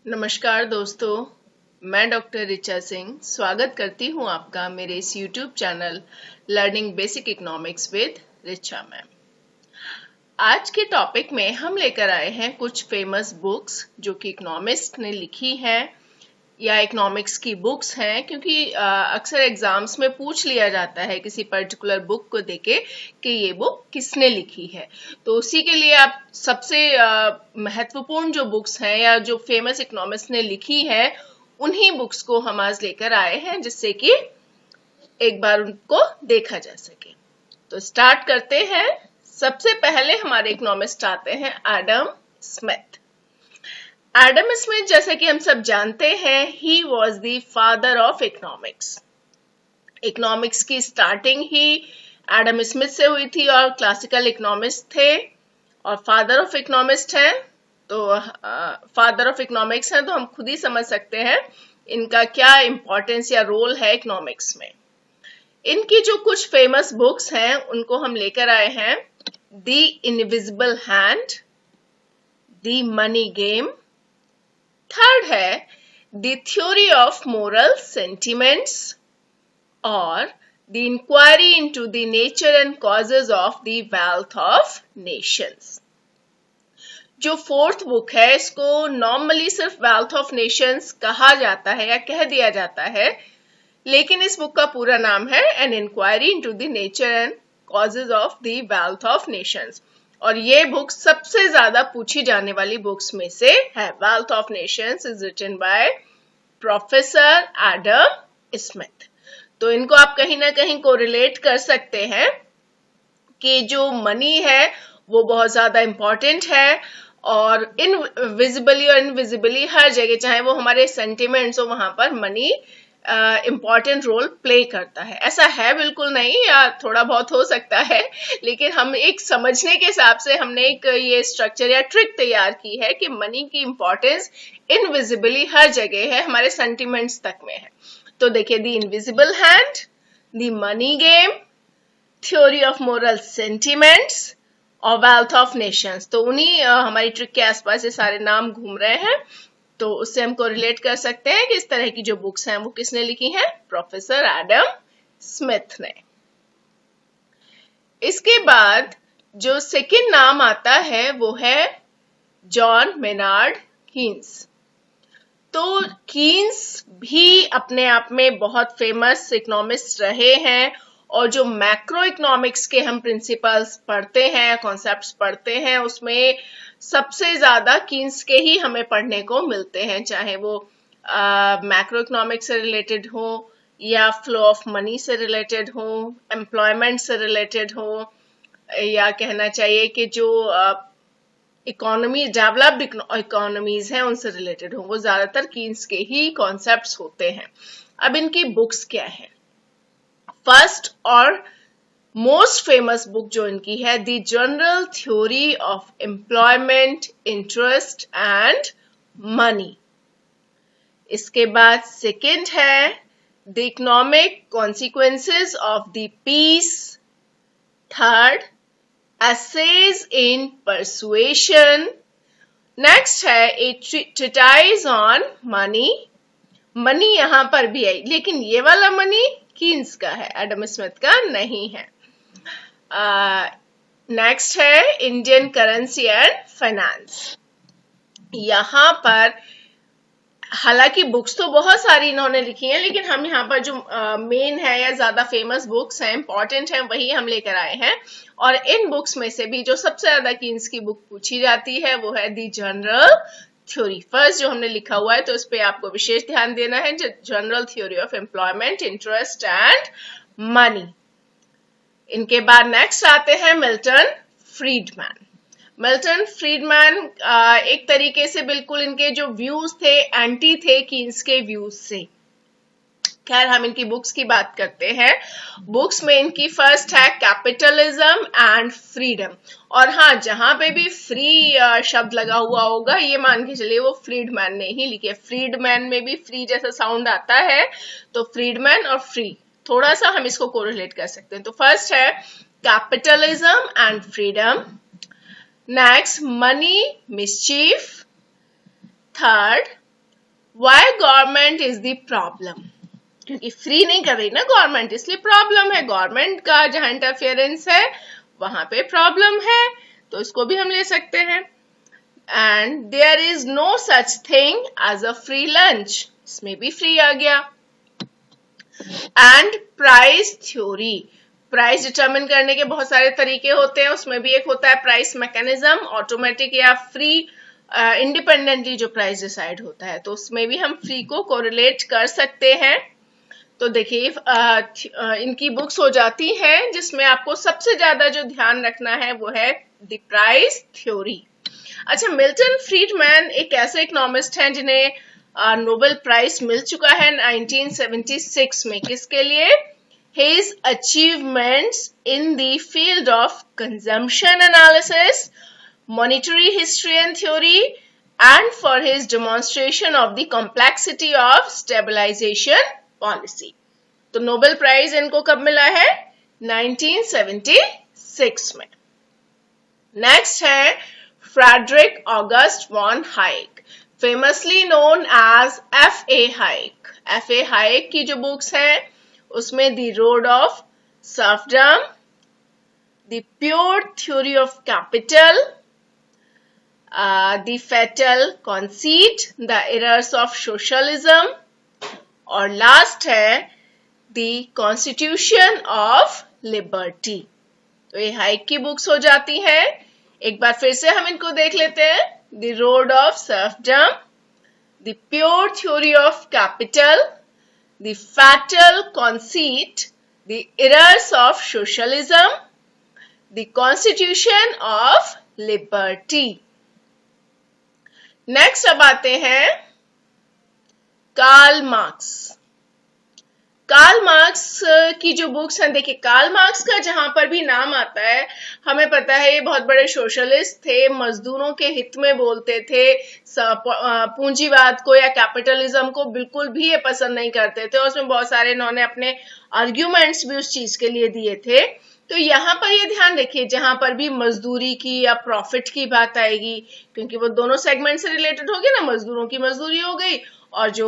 नमस्कार दोस्तों, मैं डॉक्टर रिचा सिंह स्वागत करती हूं आपका मेरे इस YouTube channel learning basic economics with Richa ma'am. आज के टॉपिक में हम लेकर आए हैं कुछ फेमस बुक्स जो कि इकोनॉमिस्ट ने लिखी हैं या इकोनॉमिक्स की बुक्स हैं, क्योंकि अक्सर एग्जाम्स में पूछ लिया जाता है किसी पर्टिकुलर बुक को देके कि ये बुक किसने लिखी है। तो उसी के लिए आप सबसे महत्वपूर्ण जो बुक्स हैं या जो फेमस इकोनॉमिस्ट ने लिखी है उन्हीं बुक्स को हम आज लेकर आए हैं, जिससे कि एक बार उनको देखा जा सके। तो स्टार्ट करते हैं। सबसे पहले हमारे इकोनॉमिस्ट आते हैं एडम स्मिथ। एडम स्मिथ, जैसे कि हम सब जानते हैं, he was the father of economics. Economics की स्टार्टिंग ही एडम स्मिथ से हुई थी और क्लासिकल इकोनॉमिस्ट थे और फादर ऑफ इकोनॉमिस्ट हैं। तो फादर ऑफ इकोनॉमिक्स हैं तो हम खुद ही समझ सकते हैं इनका क्या इंपॉर्टेंस या रोल है इकोनॉमिक्स में। इनकी जो कुछ फेमस बुक्स हैं उनको हम लेकर आए हैं। The invisible hand, the money game, third है the theory of moral sentiments और the inquiry into the nature and causes of the wealth of nations. जो फोर्थ बुक है इसको नॉर्मली सिर्फ वेल्थ ऑफ नेशंस कहा जाता है या कह दिया जाता है, लेकिन इस बुक का पूरा नाम है an inquiry into the nature and causes of the wealth of nations. और ये बुक सबसे ज्यादा पूछी जाने वाली बुक्स में से है। Wealth of nations is written by professor Adam Smith. तो इनको आप कहीं ना कहीं कोरिलेट कर सकते हैं कि जो मनी है वो बहुत ज्यादा इंपॉर्टेंट है और इनविजिबली और इनविजिबली हर जगह, चाहे वो हमारे सेंटिमेंट्स हो, वहां पर मनी इम्पॉर्टेंट रोल प्ले करता है। ऐसा है बिल्कुल नहीं, या थोड़ा बहुत हो सकता है, लेकिन हम एक समझने के हिसाब से हमने एक ये स्ट्रक्चर या ट्रिक तैयार की है कि मनी की इम्पोर्टेंस इनविजिबली हर जगह है, हमारे सेंटिमेंट्स तक में है। तो देखिए, the invisible hand, the money game, theory of moral sentiments और वेल्थ ऑफ नेशंस। तो उन्हीं हमारी ट्रिक के आसपास ये सारे नाम घूम रहे हैं। तो उससे हम कोरिलेट कर सकते हैं कि इस तरह की जो बुक्स हैं वो किसने लिखी हैं? प्रोफेसर एडम स्मिथ ने। इसके बाद जो सेकंड नाम आता है वो है जॉन मेनार्ड कीन्स। तो कीन्स भी अपने आप में बहुत फेमस इकोनॉमिस्ट रहे हैं और जो मैक्रो इकोनॉमिक्स के हम प्रिंसिपल्स पढ़ते हैं, कॉन्सेप्ट्स पढ़ते हैं, उसमें सबसे ज्यादा कीन्स के ही हमें पढ़ने को मिलते हैं, चाहे वो मैक्रो इकोनॉमिक्स से रिलेटेड हो या फ्लो ऑफ मनी से रिलेटेड हो, एम्प्लॉयमेंट से रिलेटेड हो, या कहना चाहिए कि जो इकोनॉमी डेवलप्ड इकोनॉमीज हैं उनसे रिलेटेड हो, वो ज्यादातर कीन्स के ही कॉन्सेप्ट्स होते हैं। अब इनकी बुक्स क्या है? फर्स्ट और मोस्ट फेमस बुक जो इनकी है, the general theory of employment, interest and money. इसके बाद सेकंड है the economic consequences of the peace. Third, essays in persuasion. Next है a treatise on money. Money यहां पर भी आई, लेकिन ये वाला मनी कीन्स का है, एडम स्मिथ का नहीं है। नेक्स्ट है इंडियन करेंसी एंड फाइनेंस। यहां पर हालांकि बुक्स तो बहुत सारी इन्होंने लिखी हैं, लेकिन हम यहाँ पर जो मेन है या ज्यादा फेमस बुक्स हैं, इंपॉर्टेंट हैं, वही हम लेकर आए हैं। और इन बुक्स में से भी जो सबसे ज्यादा कीन्स की बुक पूछी जाती है वो है दी जनरल थ्योरी। फर्स्ट जो हमने लिखा हुआ है तो इस पे आपको विशेष ध्यान देना है, general theory of employment, interest and money. इनके बाद नेक्स्ट आते हैं मिल्टन फ्रीडमैन। मिल्टन फ्रीडमैन एक तरीके से बिल्कुल इनके जो व्यूज थे एंटी थे कीन्स के व्यूज से। खैर, हम इनकी बुक्स की बात करते हैं। बुक्स में इनकी फर्स्ट है कैपिटलिज्म एंड फ्रीडम। और हाँ, जहां पे भी फ्री शब्द लगा हुआ होगा ये मान के चलिए वो फ्रीडमैन ने ही लिखे। फ्रीडमैन में भी फ्री जैसा साउंड आता है, तो फ्रीडमैन और फ्री थोड़ा सा हम इसको कोरिलेट कर सकते हैं। तो फर्स्ट है capitalism and freedom. Next, money mischief. Third, why government is the problem, क्योंकि फ्री नहीं कर रही ना गवर्नमेंट, इसलिए प्रॉब्लम है। गवर्नमेंट का जहां इंटरफेरेंस है वहां पे प्रॉब्लम है, तो इसको भी हम ले सकते हैं। And there is no such thing as a free lunch, इसमें भी फ्री आ गया। And price theory, price determine करने के बहुत सारे तरीके होते हैं, उसमें भी एक होता है प्राइस मैकेनिज्म, ऑटोमेटिक या फ्री इंडिपेंडेंटली जो प्राइस डिसाइड होता है, तो उसमें भी हम फ्री को कोरिलेट कर सकते हैं। तो देखिए इनकी बुक्स हो जाती हैं जिसमें आपको सबसे ज्यादा जो ध्यान रखना है वो है द प्राइस थ्योरी। अच्छा, मिल्टन फ्रीडमैन एक ऐसे इकोनॉमिस्ट हैं जिन्हें नोबेल प्राइज मिल चुका है 1976 में। किसके लिए? His achievements in the field of consumption analysis, monetary history and theory, and for his demonstration of the complexity of stabilization policy. तो नोबेल प्राइज इनको कब मिला है? 1976 में। नेक्स्ट है Friedrich August von Hayek, famously known as F.A. Hayek. F.A. Hayek की जो books हैं उसमें the road of serfdom, the pure theory of capital, the fatal conceit, the errors of socialism, और लास्ट है द कॉन्स्टिट्यूशन ऑफ लिबर्टी। तो ये hike की books हो जाती हैं। एक बार फिर से हम इनको देख लेते हैं। The road of serfdom, the pure theory of capital, the fatal conceit, the errors of socialism, the constitution of liberty. Next अब आते हैं कार्ल मार्क्स। कार्ल मार्क्स की जो बुक्स हैं, देखिए कार्ल मार्क्स का जहां पर भी नाम आता है हमें पता है ये बहुत बड़े सोशलिस्ट थे, मजदूरों के हित में बोलते थे, पूंजीवाद को या कैपिटलिज्म को बिल्कुल भी ये पसंद नहीं करते थे, और उसमें बहुत सारे इन्होंने अपने आर्ग्यूमेंट्स भी उस चीज के लिए दिए थे। तो यहाँ पर ये ध्यान रखिए जहां पर भी मजदूरी की या प्रॉफिट की बात आएगी, क्योंकि वो दोनों सेगमेंट से रिलेटेड हो गया ना, मजदूरों की मजदूरी हो गई और जो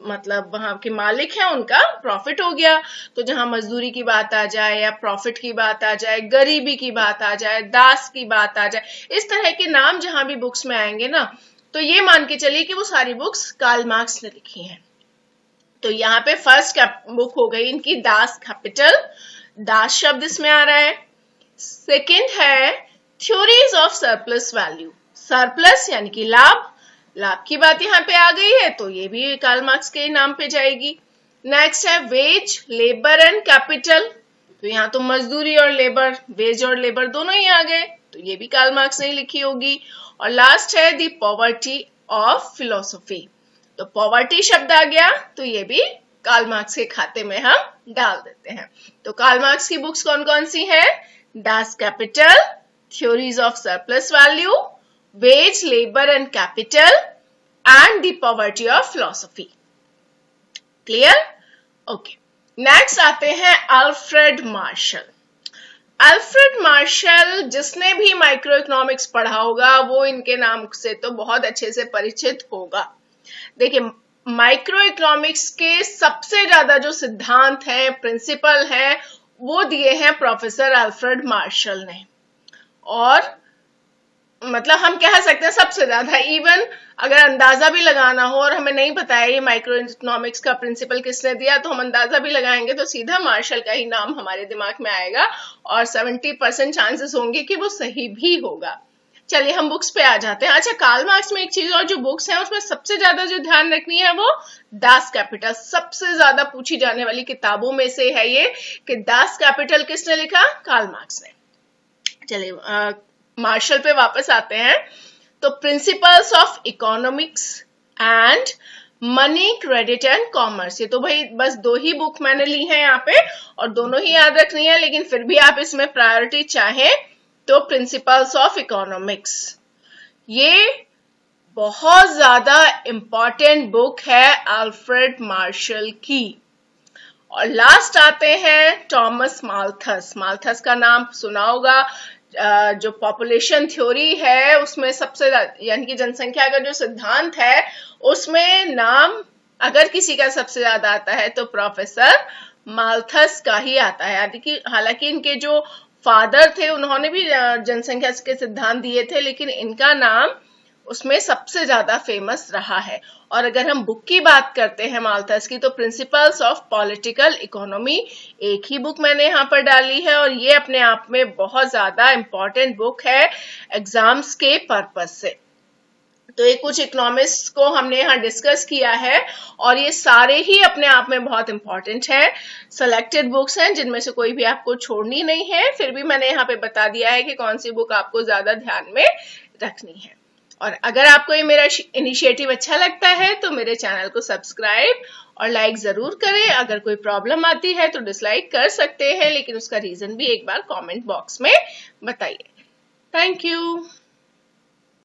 मतलब वहां के मालिक हैं उनका प्रॉफिट हो गया। तो जहां मजदूरी की बात आ जाए या प्रॉफिट की बात आ जाए, गरीबी की बात आ जाए, दास की बात आ जाए, इस तरह के नाम जहां भी बुक्स में आएंगे ना, तो ये मान के चलिए कि वो सारी बुक्स कार्ल मार्क्स ने लिखी हैं। तो यहाँ पे फर्स्ट बुक हो गई इनकी दास कैपिटल, दास शब्द इसमें आ रहा है। सेकेंड है theories of surplus value, surplus यानी कि लाभ, लाभ की बात यहाँ पे आ गई है तो ये भी कार्ल मार्क्स के नाम पे जाएगी। नेक्स्ट है वेज, लेबर एंड कैपिटल, तो यहाँ तो मजदूरी और लेबर, वेज और लेबर दोनों ही आ गए, तो ये भी कार्ल मार्क्स ने लिखी होगी। और लास्ट है द पॉवर्टी ऑफ फिलोसफी, तो पॉवर्टी शब्द आ गया तो ये भी कार्ल मार्क्स के खाते में हम डाल देते हैं। तो कार्ल मार्क्स की बुक्स कौन कौन सी है? Das Kapital, theories of surplus value, wage, labour and capital, and the poverty of philosophy. Clear? Okay, next आते हैं अल्फ्रेड मार्शल। अल्फ्रेड मार्शल, जिसने भी माइक्रो इकोनॉमिक्स पढ़ा होगा वो इनके नाम से तो बहुत अच्छे से परिचित होगा। देखिए माइक्रो इकोनॉमिक्स के सबसे ज्यादा जो सिद्धांत हैं, प्रिंसिपल हैं, वो दिए हैं प्रोफेसर अल्फ्रेड मार्शल ने, और मतलब हम कह सकते हैं सबसे ज्यादा। इवन अगर अंदाजा भी लगाना हो और हमें नहीं पता है ये माइक्रो इकोनॉमिक्स का प्रिंसिपल किसने दिया, तो हम अंदाजा भी लगाएंगे तो सीधा मार्शल का ही नाम हमारे दिमाग में आएगा, और 70% चांसेस होंगे कि वो सही भी होगा। चलिए हम बुक्स पे आ जाते हैं। अच्छा, कार्ल मार्क्स में एक चीज और, जो बुक्स हैं उसमें सबसे ज्यादा जो ध्यान रखनी है वो दास कैपिटल, सबसे ज्यादा पूछी जाने वाली किताबों में से है ये कि दास कैपिटल किसने लिखा? कार्ल मार्क्स ने। चलिए मार्शल पे वापस आते हैं। तो principles of economics and money, credit and commerce, ये तो भाई बस दो ही बुक मैंने ली है यहाँ पे और दोनों ही याद रखनी है, लेकिन फिर भी आप इसमें प्रायोरिटी चाहें तो प्रिंसिपल्स ऑफ इकोनॉमिक्स, ये बहुत ज्यादा इंपॉर्टेंट बुक है अल्फ्रेड मार्शल की। और लास्ट आते हैं थॉमस माल्थस। माल्थस का नाम सुना होगा, जो पॉपुलेशन थ्योरी है उसमें सबसे यानी कि जनसंख्या का जो सिद्धांत है उसमें नाम अगर किसी का सबसे ज्यादा आता है तो प्रोफेसर माल्थस का ही आता है। हालांकि इनके जो फादर थे उन्होंने भी जनसंख्या के सिद्धांत दिए थे, लेकिन इनका नाम उसमें सबसे ज्यादा फेमस रहा है। और अगर हम बुक की बात करते हैं माल्थस की, तो प्रिंसिपल्स ऑफ पॉलिटिकल इकोनॉमी एक ही बुक मैंने यहाँ पर डाली है, और ये अपने आप में बहुत ज्यादा इंपॉर्टेंट बुक है एग्जाम्स के पर्पस से। तो ये कुछ इकोनॉमिक्स को हमने यहाँ डिस्कस किया है, और ये सारे ही अपने आप में बहुत इंपॉर्टेंट है। सेलेक्टेड बुक्स हैं जिनमें से कोई भी आपको छोड़नी नहीं है, फिर भी मैंने यहाँ पे बता दिया है कि कौन सी बुक आपको ज्यादा ध्यान में रखनी है। और अगर आपको ये मेरा इनिशिएटिव अच्छा लगता है तो मेरे चैनल को सब्सक्राइब और लाइक जरूर करें। अगर कोई प्रॉब्लम आती है तो डिसलाइक कर सकते हैं, लेकिन उसका रीजन भी एक बार कमेंट बॉक्स में बताइए। Thank you.